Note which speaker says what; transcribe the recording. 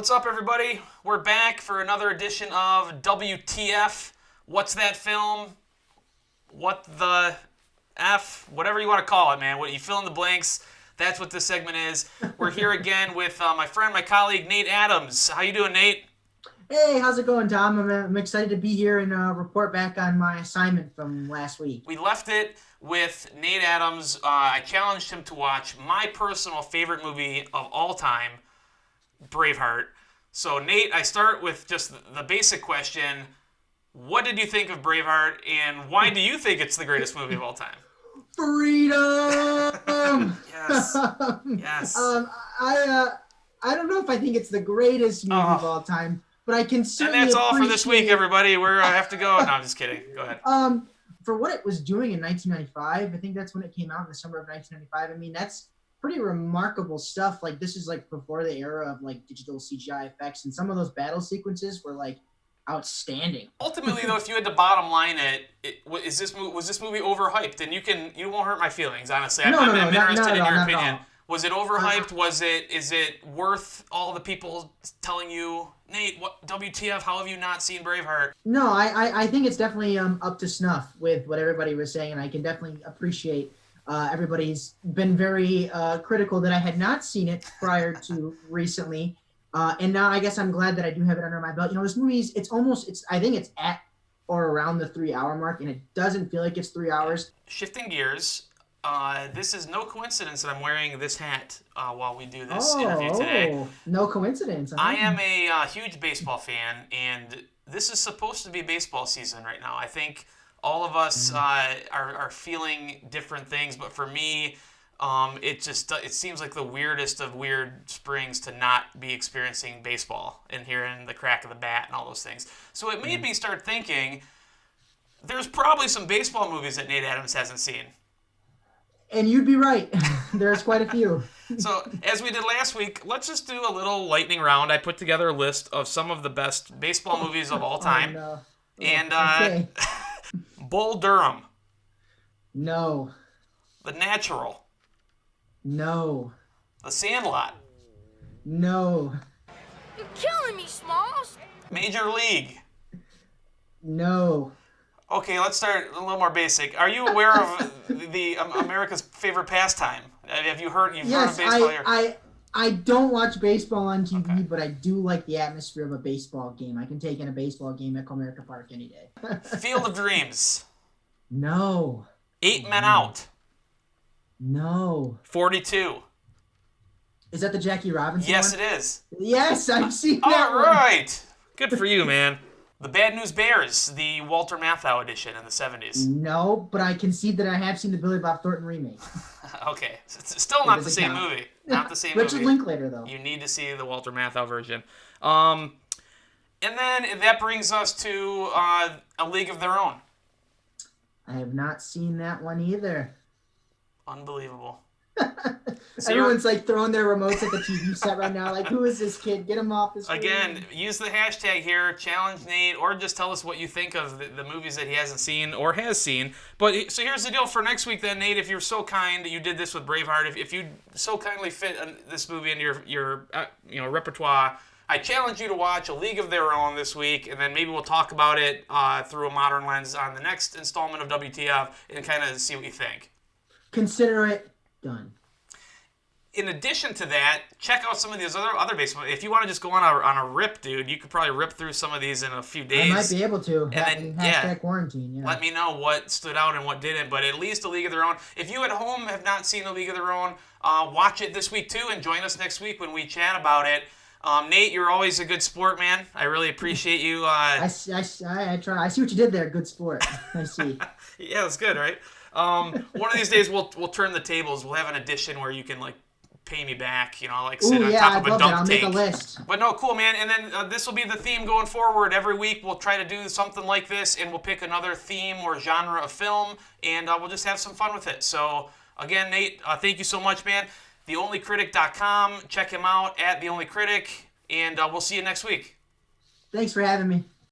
Speaker 1: What's up, everybody? We're back for another edition of WTF. What's that film? What the F? Whatever you want to call it, man. What you fill in the blanks. That's what this segment is. We're here again with my friend, my colleague, Nate Adams. How you doing, Nate?
Speaker 2: Hey, how's it going, Tom? I'm excited to be here and report back on my assignment from last week.
Speaker 1: We left it with Nate Adams. I challenged him to watch my personal favorite movie of all time, Braveheart. So, Nate, I start with just the basic question. What did you think of Braveheart, and why do you think it's the greatest movie of all time?
Speaker 2: Freedom!
Speaker 1: Yes. Yes.
Speaker 2: I don't know if I think it's the greatest movie of all time, but I can certainly
Speaker 1: And that's all for this week, everybody. I have to go. No, I'm just kidding. Go ahead.
Speaker 2: For what it was doing in 1995, I think that's when it came out in the summer of 1995. I mean, that's pretty remarkable stuff. Like, this is like before the era of like digital CGI effects, and some of those battle sequences were like outstanding.
Speaker 1: Ultimately, though, if you had to bottom line was this movie overhyped? And you won't hurt my feelings, honestly. I'm interested in your opinion. Was it overhyped? Is it worth all the people telling you, Nate, what WTF? How have you not seen Braveheart?
Speaker 2: No, I think it's definitely up to snuff with what everybody was saying, and I can definitely appreciate everybody's been very critical that I had not seen it prior to recently. And now I guess I'm glad that I do have it under my belt. You know, this movie's I think it's at or around the 3-hour mark, and it doesn't feel like it's 3 hours.
Speaker 1: Shifting gears, this is no coincidence that I'm wearing this hat while we do this interview today.
Speaker 2: No coincidence.
Speaker 1: I am a huge baseball fan, and this is supposed to be baseball season right now. I think all of us are feeling different things, but for me, it seems like the weirdest of weird springs to not be experiencing baseball and hearing the crack of the bat and all those things. So it made me start thinking, there's probably some baseball movies that Nate Adams hasn't seen.
Speaker 2: And you'd be right. There's quite a few.
Speaker 1: So, as we did last week, let's just do a little lightning round. I put together a list of some of the best baseball movies of all time.
Speaker 2: Oh, no.
Speaker 1: And
Speaker 2: Okay.
Speaker 1: Bull Durham,
Speaker 2: No.
Speaker 1: The Natural,
Speaker 2: No.
Speaker 1: The Sandlot,
Speaker 2: No.
Speaker 3: You're killing me, Smalls.
Speaker 1: Major League.
Speaker 2: No.
Speaker 1: Okay, let's start a little more basic. Are you aware of the America's favorite pastime? Have you heard? You've heard of
Speaker 2: Yes,
Speaker 1: baseball here?
Speaker 2: I don't watch baseball on TV,
Speaker 1: Okay.
Speaker 2: but I do like the atmosphere of a baseball game. I can take in a baseball game at Comerica Park any day.
Speaker 1: Field of Dreams,
Speaker 2: No.
Speaker 1: 8 Men Out,
Speaker 2: No.
Speaker 1: 42.
Speaker 2: Is that the Jackie Robinson
Speaker 1: Yes,
Speaker 2: one?
Speaker 1: it is.
Speaker 2: Yes, I've seen that
Speaker 1: All
Speaker 2: one.
Speaker 1: right. Good for you, man. The Bad News Bears, the Walter Matthau edition in the 70s.
Speaker 2: No, but I concede that I have seen the Billy Bob Thornton remake.
Speaker 1: Okay. It's still not the
Speaker 2: doesn't
Speaker 1: same
Speaker 2: count.
Speaker 1: movie. Not the same
Speaker 2: Richard
Speaker 1: movie.
Speaker 2: Linklater, though.
Speaker 1: You need to see the Walter Matthau version. And then that brings us to A League of Their Own.
Speaker 2: I have not seen that one either.
Speaker 1: Unbelievable. So
Speaker 2: Everyone's like throwing their remotes at the TV set right now. Like, who is this kid? Get him off the screen.
Speaker 1: again, use the hashtag here, challenge Nate, or just tell us what you think of the movies that he hasn't seen or has seen. But so here's the deal for next week then, Nate. If you're so kind, you did this with Braveheart. If you so kindly fit this movie into your repertoire, I challenge you to watch A League of Their Own this week, and then maybe we'll talk about it through a modern lens on the next installment of WTF and kind of see what you think.
Speaker 2: Consider it done.
Speaker 1: In addition to that, check out some of these other baseball. If you want to just go on a rip, dude, you could probably rip through some of these in a few days.
Speaker 2: I might be able to.
Speaker 1: then,
Speaker 2: Hashtag quarantine, yeah.
Speaker 1: Let me know what stood out and what didn't, but at least A League of Their Own. If you at home have not seen A League of Their Own, watch it this week too, and join us next week when we chat about it. Nate, you're always a good sport, man. I really appreciate you.
Speaker 2: I try. I see what you did there. Good sport. I see.
Speaker 1: Yeah, that's good, right? One of these days we'll turn the tables. We'll have an edition where you can pay me back, sit on top of a dunk
Speaker 2: I'll
Speaker 1: tank.
Speaker 2: make a list.
Speaker 1: But no, cool, man. And then this will be the theme going forward. Every week we'll try to do something like this, and we'll pick another theme or genre of film, and we'll just have some fun with it. So, again, Nate, thank you so much, man. TheOnlyCritic.com. Check him out at The Only Critic, and we'll see you next week.
Speaker 2: Thanks for having me.